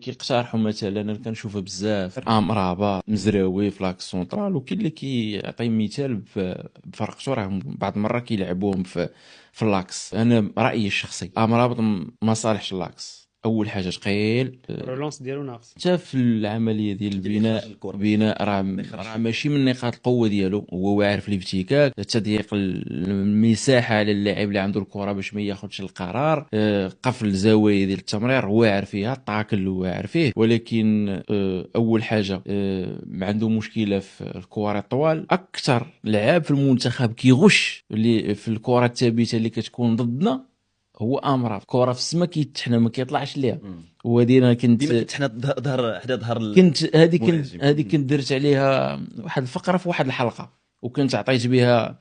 كيقترحوا مثلا انا كنشوفها بزاف امرابه مزراوي في لاك سونترال، وكاين اللي كيعطي مثال بفرقتو راه بعض المرات كيلعبوهم في اللاكس. انا رايي الشخصي امرابط ما صالحش اللاكس. اول حاجه ثقيل، الرولونس ديالو ناقص حتى في العمليه ديال البناء راه ماشي من نقاط القوه ديالو. هو واعر في الابتكاك، تضييق المساحه على اللاعب اللي عنده الكره باش ما ياخذش القرار، قفل الزوايا ديال التمرير واعر فيها، الطاكل واعر فيه. ولكن اول حاجه ما عنده مشكله في الكره الطوال. اكثر لعاب في المنتخب كيغش اللي في الكره الثابته اللي كتكون ضدنا هو امرا كره في السما كيتحنى ما كيطلعش ليها. وهذه انا كنت ديما كتحنى ظهر حدا ظهر كنت هذه كنت درت عليها واحد الفقره في واحد الحلقه، وكنت عطيت بها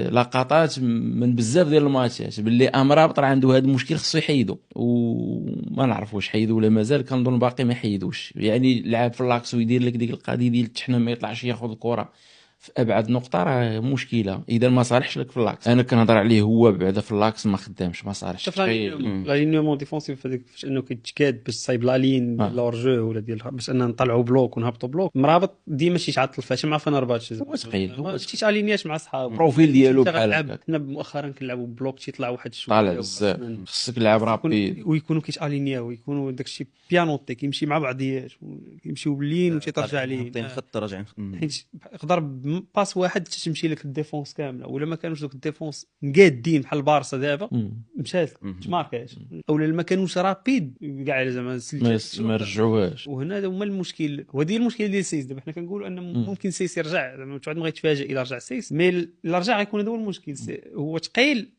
لقطات من بزاف ديال الماتشات باللي امرابط راه عنده هذا المشكل خصو يحيدو، وما نعرف واش حيدو ولا مازال. كنظن باقي ما حيدوش. يعني لعب في اللاكس ويدير لك ديك القضيه ديال التحنى ما يطلعش ياخذ الكره في ابعد نقطه، راه مشكله. اذا ما صالحش لك في اللاكس. انا كنهضر عليه هو بعدا في اللاكس ما خدامش، ما صالحش. شوف لا لينيومون ديفونسيف هذاك فاش انه كيتكاد باش تصايب لا لين ديال لورجو ولا ديال باش اننا نطلعوا بلوك ونهبطوا بلوك. مرابط ديما شي تعطل فاش مع فنرباتش هو ثقيل، هو شي الينياش مع صحابه البروفيل ديالو بحال هكا. حنا مؤخرا كنلعبوا بلوك تيطلع واحد شويه طالع بزاف، خصك تلعب رابيد ويكونوا كيتالينياو ويكونوا داكشي بيانوتي كيمشي مع بعضيات كيمشيو باللين وتيرجع ليه حاطين خط راجعين. حيت يقدر باس واحد تمشي لك الديفونس كامله. ولا ما كانوش دوك الديفونس مقادين بحال البارسا دابا مشات تماركاش، اولا ما كانوش رابيد كاع زعما ما رجعوهاش. وهنا هما المشكل. ودي المشكل ديال سيس. دابا حنا كنقولوا ان ممكن سيس يرجع، زعما واحد ما غيتفاجئ الا رجع سيس، مي الا رجع غيكون هذا هو المشكل. هو ثقيل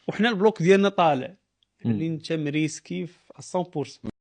وحنا البلوك ديالنا طالع اللي انت مريسكي 100%.